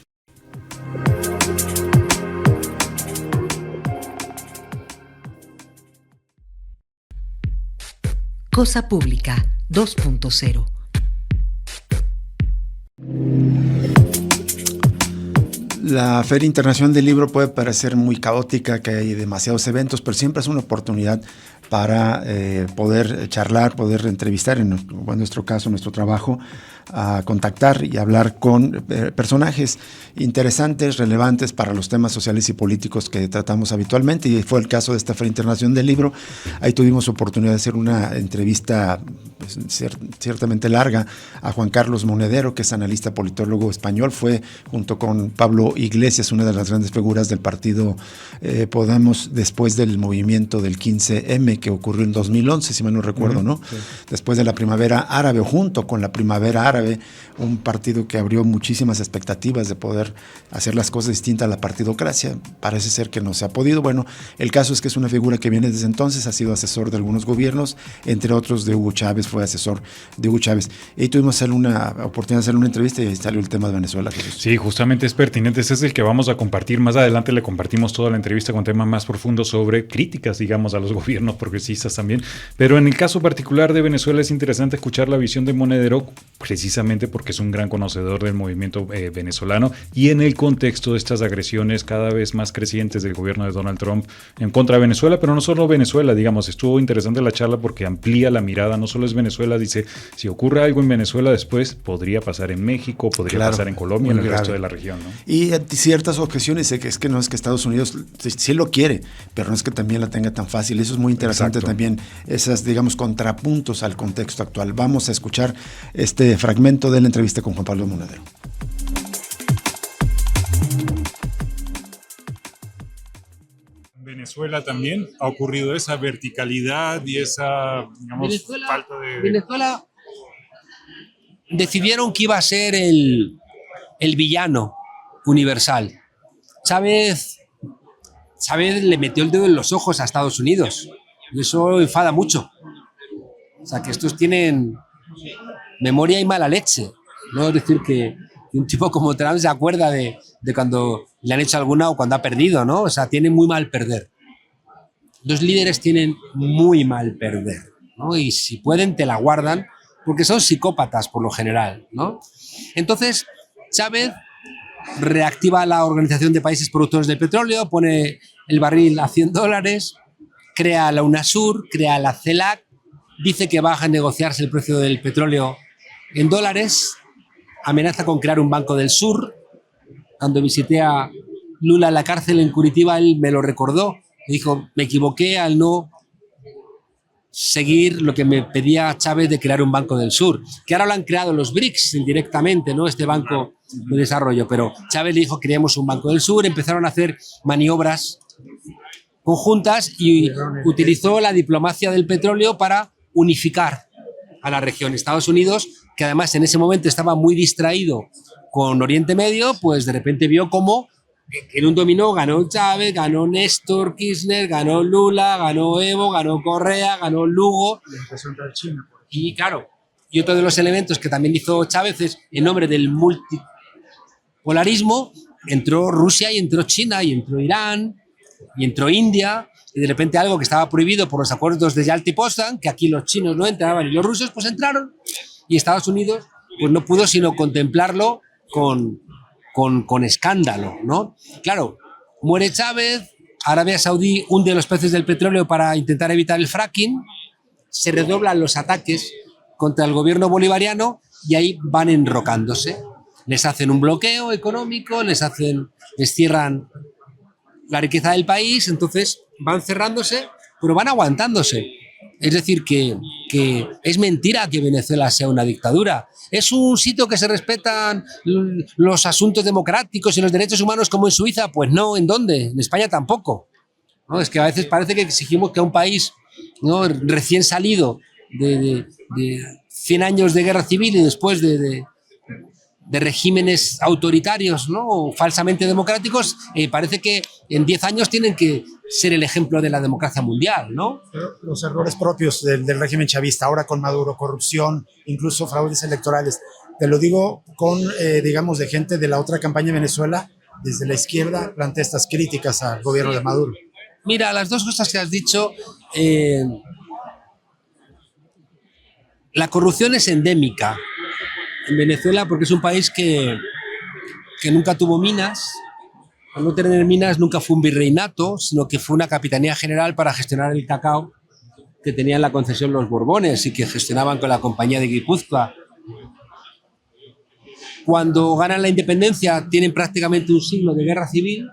Cosa Pública 2.0. La Feria Internacional del Libro puede parecer muy caótica, que hay demasiados eventos, pero siempre es una oportunidad para poder charlar, poder entrevistar, en nuestro caso, nuestro trabajo, a contactar y hablar con personajes interesantes, relevantes para los temas sociales y políticos que tratamos habitualmente, y fue el caso de esta Feria Internacional del Libro. Ahí tuvimos oportunidad de hacer una entrevista pues, ciertamente larga a Juan Carlos Monedero, que es analista politólogo español, fue junto con Pablo Iglesias una de las grandes figuras del partido Podemos después del movimiento del 15M que ocurrió en 2011, si mal no recuerdo, ¿no? Sí. Después de la Primavera Árabe, o junto con la Primavera Árabe, un partido que abrió muchísimas expectativas de poder hacer las cosas distintas a la partidocracia. Parece ser que no se ha podido. Bueno, el caso es que es una figura que viene desde entonces, ha sido asesor de algunos gobiernos, entre otros de Hugo Chávez, fue asesor de Hugo Chávez. Y tuvimos una oportunidad de hacer una entrevista y ahí salió el tema de Venezuela. Jesús. Sí, justamente es pertinente. Ese es el que vamos a compartir. Más adelante le compartimos toda la entrevista con temas más profundos sobre críticas, digamos, a los gobiernos progresistas también. Pero en el caso particular de Venezuela es interesante escuchar la visión de Monedero, precisamente porque es un gran conocedor del movimiento venezolano y en el contexto de estas agresiones cada vez más crecientes del gobierno de Donald Trump en contra de Venezuela, pero no solo Venezuela, digamos, estuvo interesante la charla porque amplía la mirada, no solo es Venezuela, dice, si ocurre algo en Venezuela después, podría pasar en México, podría pasar en Colombia, en el resto de la región, ¿no? Y ciertas objeciones, es que no es que Estados Unidos sí lo quiere, pero no es que también la tenga tan fácil. Eso es muy interesante. Exacto. También, esas, digamos, contrapuntos al contexto actual. Vamos a escuchar este fragmento de la entrevista con Juan Pablo Monedero. En Venezuela también ha ocurrido esa verticalidad y esa, digamos, falta de... Venezuela decidieron que iba a ser el villano universal. Chávez le metió el dedo en los ojos a Estados Unidos y eso enfada mucho. O sea, que estos tienen memoria y mala leche. No es decir que un tipo como Trump se acuerda de cuando le han hecho alguna o cuando ha perdido, ¿no? O sea, tienen muy mal perder. Los líderes tienen muy mal perder, ¿no? Y si pueden, te la guardan porque son psicópatas por lo general, ¿no? Entonces, Chávez reactiva la Organización de Países Productores de Petróleo, pone el barril a $100, crea la UNASUR, crea la CELAC, dice que va a negociarse el precio del petróleo en dólares, amenaza con crear un Banco del Sur. Cuando visité a Lula en la cárcel en Curitiba, él me lo recordó, me dijo, me equivoqué al no seguir lo que me pedía Chávez de crear un Banco del Sur, que ahora lo han creado los BRICS indirectamente, ¿no? Este Banco de Desarrollo, pero Chávez le dijo queríamos un Banco del Sur, empezaron a hacer maniobras conjuntas y utilizó la diplomacia del petróleo para unificar a la región. Estados Unidos, que además en ese momento estaba muy distraído con Oriente Medio, pues de repente vio cómo en un dominó ganó Chávez, ganó Néstor Kirchner, ganó Lula, ganó Evo, ganó Correa, ganó Lugo. Y claro, y otro de los elementos que también hizo Chávez es, en nombre del multipolarismo, entró Rusia y entró China y entró Irán y entró India, y de repente algo que estaba prohibido por los acuerdos de Yalta y Potsdam, que aquí los chinos no entraban y los rusos pues entraron, y Estados Unidos pues no pudo sino contemplarlo con escándalo, ¿no? Claro, muere Chávez, Arabia Saudí hunde los precios del petróleo para intentar evitar el fracking, se redoblan los ataques contra el gobierno bolivariano y ahí van enrocándose. Les hacen un bloqueo económico, les cierran la riqueza del país, entonces van cerrándose, pero van aguantándose. Es decir, que es mentira que Venezuela sea una dictadura. Es un sitio que se respetan los asuntos democráticos y los derechos humanos como en Suiza. Pues no, ¿en dónde? En España tampoco, ¿no? Es que a veces parece que exigimos que a un país, ¿no?, recién salido de 100 años de guerra civil y después de regímenes autoritarios, ¿no?, falsamente democráticos, parece que en 10 años tienen que ser el ejemplo de la democracia mundial, ¿no? Pero los errores propios del régimen chavista, ahora con Maduro, corrupción, incluso fraudes electorales. Te lo digo con, digamos, de gente de la otra campaña en Venezuela, desde la izquierda, plantea estas críticas al gobierno de Maduro. Mira, las dos cosas que has dicho, la corrupción es endémica en Venezuela porque es un país que nunca tuvo minas. Al no tener minas nunca fue un virreinato, sino que fue una capitanía general para gestionar el cacao que tenían la concesión los Borbones y que gestionaban con la compañía de Guipúzcoa. Cuando ganan la independencia tienen prácticamente un siglo de guerra civil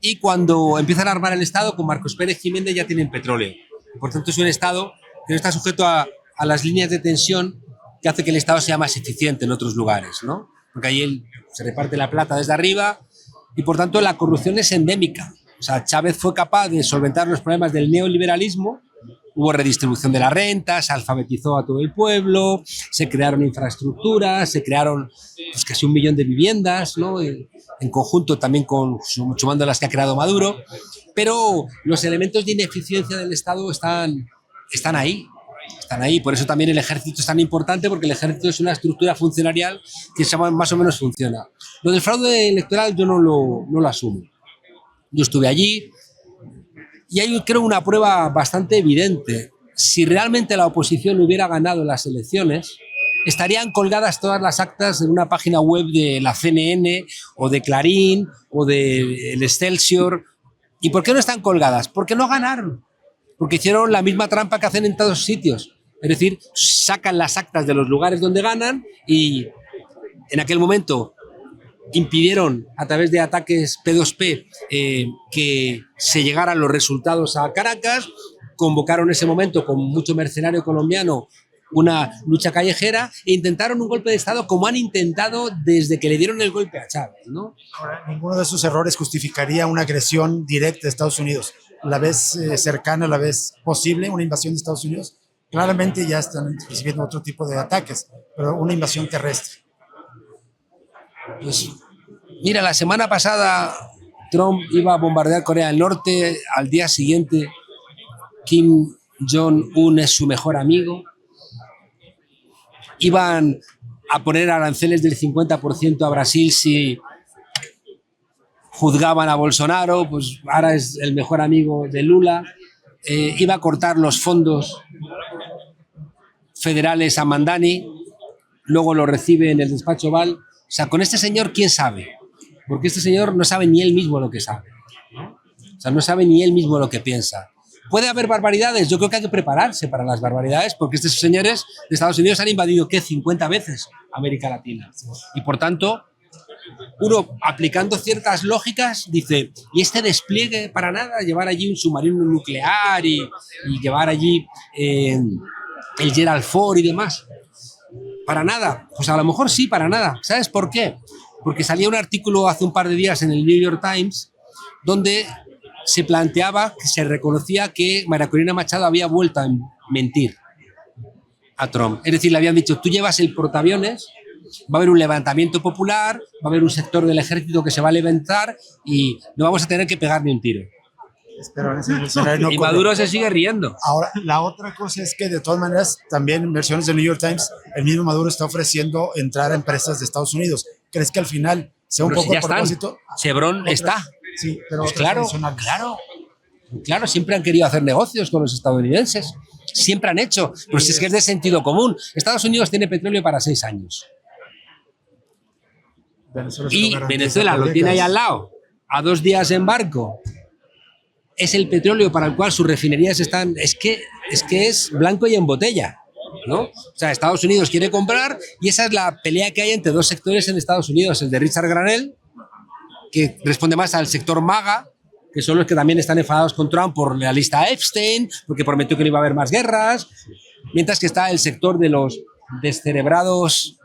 y cuando empiezan a armar el Estado con Marcos Pérez Jiménez ya tienen petróleo. Por tanto es un Estado que no está sujeto a las líneas de tensión que hace que el Estado sea más eficiente en otros lugares, ¿no? Porque ahí se reparte la plata desde arriba y por tanto la corrupción es endémica. O sea, Chávez fue capaz de solventar los problemas del neoliberalismo, hubo redistribución de la renta, se alfabetizó a todo el pueblo, se crearon infraestructuras, se crearon pues, casi 1 millón de viviendas, ¿no?, en conjunto también sumando las que ha creado Maduro, pero los elementos de ineficiencia del Estado están ahí. Están ahí, por eso también el ejército es tan importante, porque el ejército es una estructura funcionarial que más o menos funciona. Lo del fraude electoral yo no lo asumo. Yo estuve allí y hay, creo, una prueba bastante evidente. Si realmente la oposición hubiera ganado las elecciones, estarían colgadas todas las actas en una página web de la CNN o de Clarín o de El Excelsior. ¿Y por qué no están colgadas? Porque no ganaron. Porque hicieron la misma trampa que hacen en todos sitios. Es decir, sacan las actas de los lugares donde ganan y en aquel momento impidieron a través de ataques P2P que se llegaran los resultados a Caracas, convocaron en ese momento con mucho mercenario colombiano una lucha callejera e intentaron un golpe de Estado como han intentado desde que le dieron el golpe a Chávez, ¿no? Ahora, ninguno de esos errores justificaría una agresión directa de Estados Unidos. ¿La ves cercana, la ves posible, una invasión de Estados Unidos? Claramente ya están recibiendo otro tipo de ataques, pero una invasión terrestre. Pues, mira, la semana pasada Trump iba a bombardear Corea del Norte, al día siguiente Kim Jong-un es su mejor amigo, iban a poner aranceles del 50% a Brasil si juzgaban a Bolsonaro, pues ahora es el mejor amigo de Lula, iba a cortar los fondos federales a Mandani, luego lo recibe en el despacho Oval. O sea, con este señor, ¿quién sabe? Porque este señor no sabe ni él mismo lo que sabe, ¿no? O sea, no sabe ni él mismo lo que piensa. ¿Puede haber barbaridades? Yo creo que hay que prepararse para las barbaridades porque estos señores de Estados Unidos han invadido, ¿qué?, 50 veces América Latina. Y por tanto, uno, aplicando ciertas lógicas, dice, ¿y este despliegue para nada? Llevar allí un submarino nuclear y llevar allí el Gerald Ford y demás. Para nada. Pues a lo mejor sí, para nada. ¿Sabes por qué? Porque salía un artículo hace un par de días en el New York Times donde se planteaba, que se reconocía que María Corina Machado había vuelto a mentir a Trump. Es decir, le habían dicho, tú llevas el portaaviones, va a haber un levantamiento popular, va a haber un sector del ejército que se va a levantar y no vamos a tener que pegar ni un tiro. Pero no y Maduro se sigue riendo. Ahora, la otra cosa es que de todas maneras, también en versiones del New York Times, el mismo Maduro está ofreciendo entrar a empresas de Estados Unidos. ¿Crees que al final sea un pero poco si a propósito? Chevron está. Sí, pero pues claro, siempre han querido hacer negocios con los estadounidenses. Siempre han hecho. Pero si es que es de sentido común. Estados Unidos tiene petróleo para 6 años. Y Venezuela lo tiene ahí al lado, a 2 días en barco. Es el petróleo para el cual sus refinerías están... Es que es blanco y en botella, ¿no? O sea, Estados Unidos quiere comprar y esa es la pelea que hay entre 2 sectores en Estados Unidos. El de Richard Granell, que responde más al sector MAGA, que son los que también están enfadados con Trump por la lista Epstein, porque prometió que no iba a haber más guerras, mientras que está el sector de los descerebrados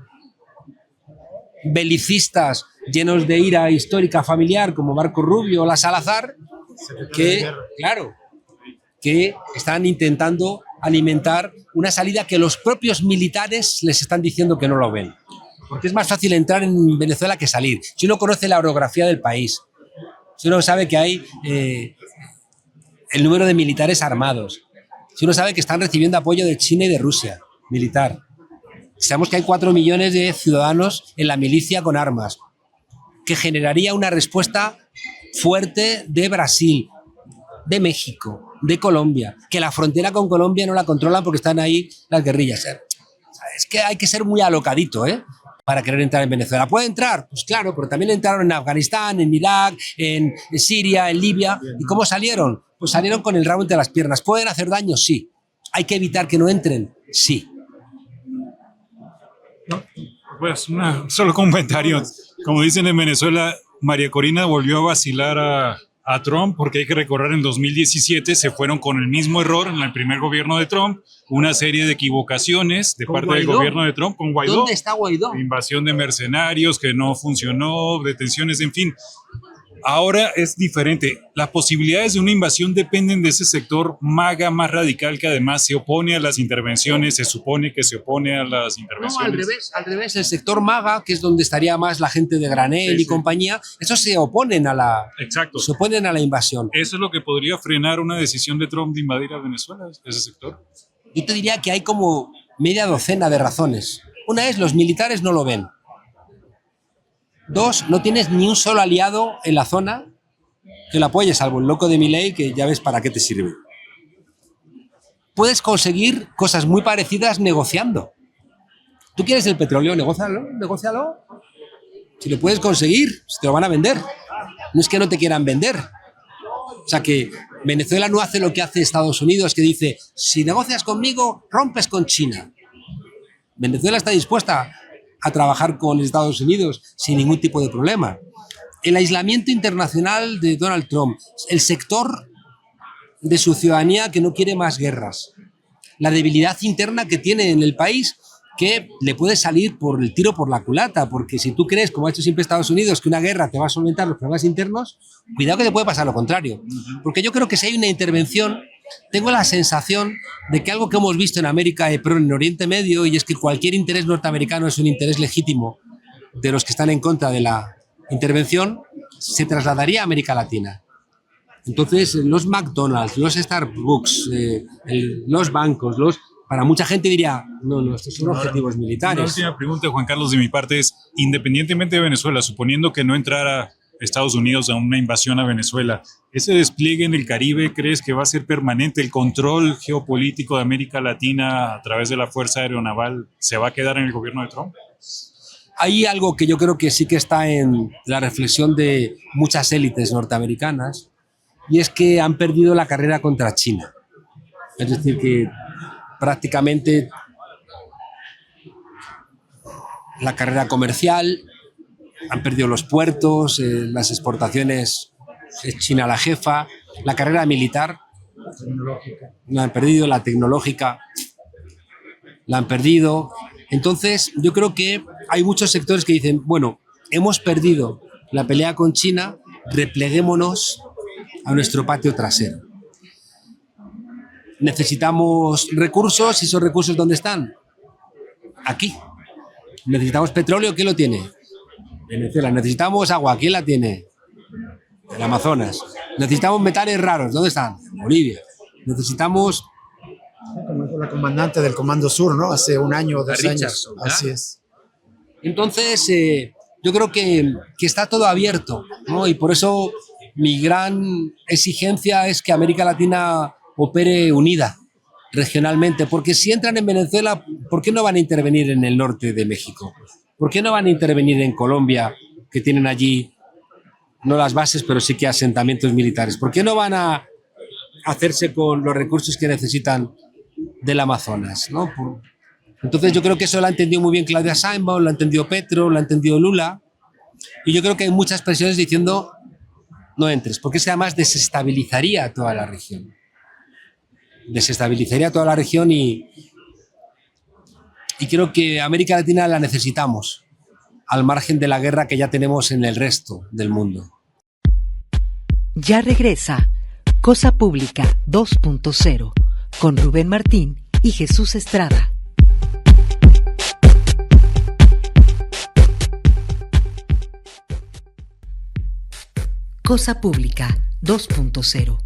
belicistas llenos de ira histórica familiar, como Marco Rubio o la Salazar, que, claro, que están intentando alimentar una salida que los propios militares les están diciendo que no lo ven. Porque es más fácil entrar en Venezuela que salir. Si uno conoce la orografía del país, si uno sabe que hay el número de militares armados, si uno sabe que están recibiendo apoyo de China y de Rusia, militar. Sabemos que hay 4 millones de ciudadanos en la milicia con armas, que generaría una respuesta fuerte de Brasil, de México, de Colombia, que la frontera con Colombia no la controlan porque están ahí las guerrillas. Es que hay que ser muy alocadito, para querer entrar en Venezuela. ¿Puede entrar? Pues claro, pero también entraron en Afganistán, en Irak, en Siria, en Libia. ¿Y cómo salieron? Pues salieron con el rabo entre las piernas. ¿Pueden hacer daño? Sí. ¿Hay que evitar que no entren? Sí. Pues solo comentario. Como dicen en Venezuela, María Corina volvió a vacilar a Trump, porque hay que recordar, en 2017 se fueron con el mismo error en el primer gobierno de Trump, una serie de equivocaciones de parte del gobierno de Trump con Guaidó. ¿Dónde está Guaidó? Invasión de mercenarios que no funcionó, detenciones, en fin. Ahora es diferente. Las posibilidades de una invasión dependen de ese sector MAGA más radical, que además se opone a las intervenciones, se supone que se opone a las intervenciones. No, al revés. El sector MAGA, que es donde estaría más la gente de Granel y compañía, esos se oponen a la, Exacto. Se oponen a la invasión. Eso es lo que podría frenar una decisión de Trump de invadir a Venezuela, ese sector. Yo te diría que hay como media docena de razones. Una es, los militares no lo ven. 2, no tienes ni un solo aliado en la zona que lo apoye, salvo el loco de Milei, que ya ves para qué te sirve. Puedes conseguir cosas muy parecidas negociando. ¿Tú quieres el petróleo? Negócialo. Si lo puedes conseguir, te lo van a vender. No es que no te quieran vender. O sea que Venezuela no hace lo que hace Estados Unidos, que dice, si negocias conmigo, rompes con China. Venezuela está dispuesta a trabajar con Estados Unidos sin ningún tipo de problema. El aislamiento internacional de Donald Trump, el sector de su ciudadanía que no quiere más guerras, la debilidad interna que tiene en el país, que le puede salir por el tiro por la culata, porque si tú crees, como ha hecho siempre Estados Unidos, que una guerra te va a solventar los problemas internos, cuidado que te puede pasar lo contrario. Porque yo creo que si hay una intervención, tengo la sensación de que algo que hemos visto en América, pero en Oriente Medio, y es que cualquier interés norteamericano es un interés legítimo de los que están en contra de la intervención, se trasladaría a América Latina. Entonces, los McDonald's, los Starbucks, los bancos, para mucha gente diría, no, estos son objetivos militares. Una última pregunta, Juan Carlos, de mi parte es, independientemente de Venezuela, suponiendo que no entrara Estados Unidos a una invasión a Venezuela, ¿ese despliegue en el Caribe crees que va a ser permanente? ¿El control geopolítico de América Latina a través de la Fuerza Aeronaval se va a quedar en el gobierno de Trump? Hay algo que yo creo que sí que está en la reflexión de muchas élites norteamericanas, y es que han perdido la carrera contra China. Es decir, que prácticamente la carrera comercial, han perdido los puertos, las exportaciones, es China la jefa, la carrera militar, la han perdido, la tecnológica, la han perdido. Entonces, yo creo que hay muchos sectores que dicen, bueno, hemos perdido la pelea con China, repleguémonos a nuestro patio trasero. Necesitamos recursos, ¿y esos recursos dónde están? Aquí. Necesitamos petróleo, ¿quién lo tiene? Venezuela. Necesitamos agua, ¿quién la tiene? El Amazonas. Necesitamos metales raros, ¿dónde están? Bolivia. Necesitamos... Como la comandante del Comando Sur, ¿no? Hace un año o 2 años. Así es. Entonces, yo creo que está todo abierto, ¿no? Y por eso mi gran exigencia es que América Latina opere unida regionalmente, porque si entran en Venezuela, ¿por qué no van a intervenir en el norte de México? ¿Por qué no van a intervenir en Colombia, que tienen allí no las bases, pero sí que asentamientos militares? ¿Por qué no van a hacerse con los recursos que necesitan del Amazonas, ¿no? Entonces yo creo que eso lo ha entendido muy bien Claudia Sheinbaum, lo ha entendido Petro, lo ha entendido Lula, y yo creo que hay muchas presiones diciendo no entres, porque es que además desestabilizaría a toda la región. Desestabilizaría a toda la región y creo que América Latina la necesitamos, al margen de la guerra que ya tenemos en el resto del mundo. Ya regresa Cosa Pública 2.0 con Rubén Martín y Jesús Estrada. Cosa Pública 2.0.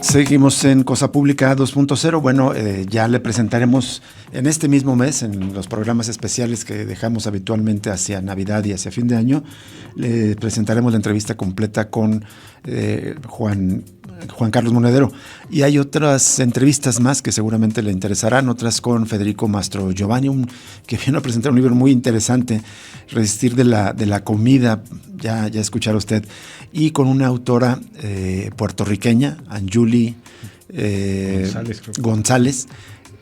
Seguimos en Cosa Pública 2.0. Bueno, ya le presentaremos en este mismo mes, en los programas especiales que dejamos habitualmente hacia Navidad y hacia fin de año, le presentaremos la entrevista completa con Juan Carlos Monedero. Y hay otras entrevistas más que seguramente le interesarán, otras con Federico Mastro Giovanni, que vino a presentar un libro muy interesante, Resistir de la comida, ya escuchará usted, y con una autora puertorriqueña, Anjuli González,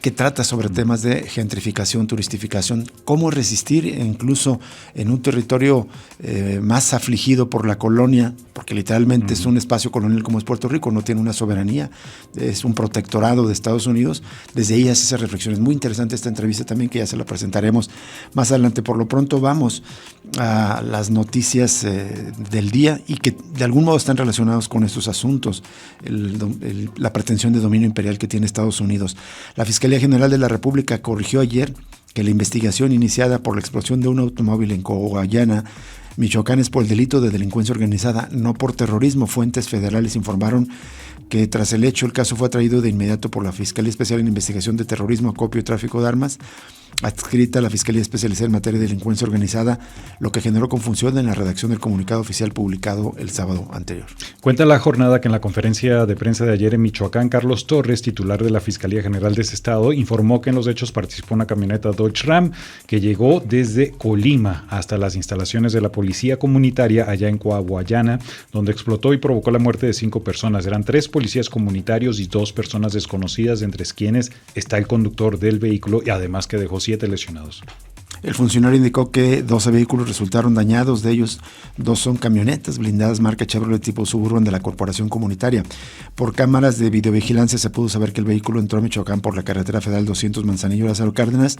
que trata sobre temas de gentrificación, turistificación, cómo resistir incluso en un territorio más afligido por la colonia, porque literalmente es un espacio colonial como es Puerto Rico, no tiene una soberanía, es un protectorado de Estados Unidos. Desde ahí hace esas reflexiones. Muy interesante esta entrevista también, que ya se la presentaremos más adelante. Por lo pronto vamos a las noticias del día y que de algún modo están relacionados con estos asuntos, la pretensión de dominio imperial que tiene Estados Unidos. La Fiscalía General de la República corrigió ayer que la investigación iniciada por la explosión de un automóvil en Coahuila, Michoacán, es por el delito de delincuencia organizada, no por terrorismo. Fuentes federales informaron que tras el hecho el caso fue atraído de inmediato por la Fiscalía Especial en Investigación de Terrorismo, Acopio y Tráfico de Armas, adscrita a la Fiscalía Especializada en Materia de Delincuencia Organizada, lo que generó confusión en la redacción del comunicado oficial publicado el sábado anterior. Cuenta la jornada que en la conferencia de prensa de ayer en Michoacán, Carlos Torres, titular de la Fiscalía General de ese estado, informó que en los hechos participó una camioneta Dodge Ram que llegó desde Colima hasta las instalaciones de la Policía Comunitaria allá en Coahuila, donde explotó y provocó la muerte de 5 personas. Eran 3 policías comunitarios y 2 personas desconocidas, entre quienes está el conductor del vehículo, y además que dejó 7 lesionados. El funcionario indicó que 12 vehículos resultaron dañados, de ellos 2 son camionetas blindadas marca Chevrolet tipo Suburban de la Corporación Comunitaria. Por cámaras de videovigilancia se pudo saber que el vehículo entró a Michoacán por la carretera federal 200 Manzanillo-Lázaro Cárdenas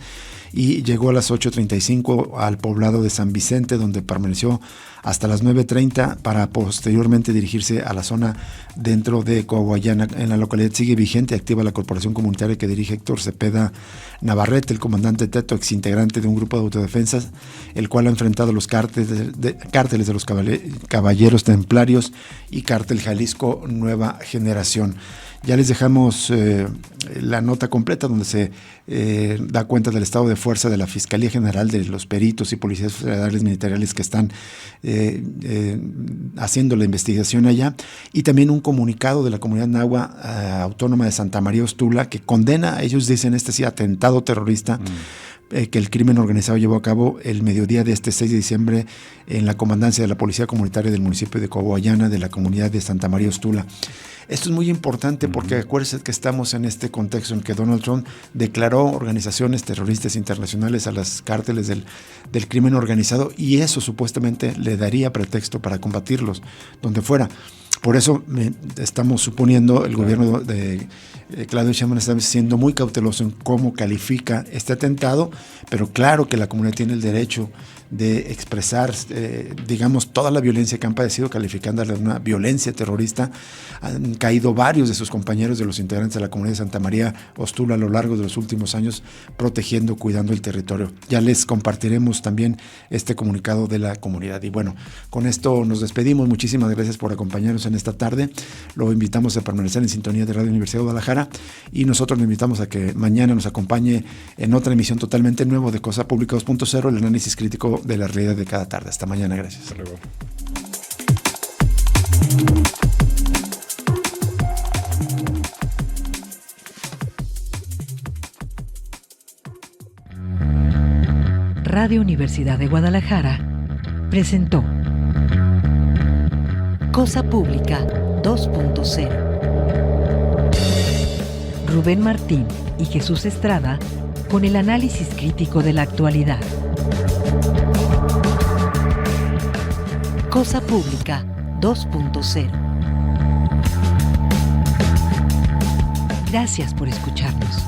y llegó a las 8:35 al poblado de San Vicente, donde permaneció hasta las 9:30 para posteriormente dirigirse a la zona dentro de Coahuila. En la localidad sigue vigente y activa la Corporación Comunitaria que dirige Héctor Cepeda Navarrete, el comandante Teto, exintegrante de un grupo de autodefensas, el cual ha enfrentado los cárteles de los Caballeros Templarios y Cártel Jalisco Nueva Generación. Ya les dejamos la nota completa donde se da cuenta del estado de fuerza de la Fiscalía General, de los peritos y policías federales ministeriales que están haciendo la investigación allá, y también un comunicado de la comunidad nahua autónoma de Santa María Ostula que condena, ellos dicen, atentado terrorista que el crimen organizado llevó a cabo el mediodía de este 6 de diciembre en la comandancia de la Policía Comunitaria del municipio de Coahuila, de la comunidad de Santa María Ostula. Esto es muy importante porque acuérdense que estamos en este contexto en que Donald Trump declaró organizaciones terroristas internacionales a las cárteles del crimen organizado, y eso supuestamente le daría pretexto para combatirlos donde fuera. Por eso estamos suponiendo, el gobierno de Claudio Sheinbaum está siendo muy cauteloso en cómo califica este atentado, pero claro que la comunidad tiene el derecho de expresar, digamos, toda la violencia que han padecido, calificándola de una violencia terrorista. Han caído varios de sus compañeros, de los integrantes de la comunidad de Santa María Ostula a lo largo de los últimos años, protegiendo, cuidando el territorio. Ya les compartiremos también este comunicado de la comunidad. Y bueno, con esto nos despedimos. Muchísimas gracias por acompañarnos en esta tarde. Lo invitamos a permanecer en sintonía de Radio Universidad de Guadalajara, y nosotros le invitamos a que mañana nos acompañe en otra emisión totalmente nueva de Cosa Pública 2.0, el análisis crítico de la realidad de cada tarde. Hasta mañana, gracias. Hasta luego. Radio Universidad de Guadalajara presentó Cosa Pública 2.0. Rubén Martín y Jesús Estrada con el análisis crítico de la actualidad. Cosa Pública 2.0. Gracias por escucharnos.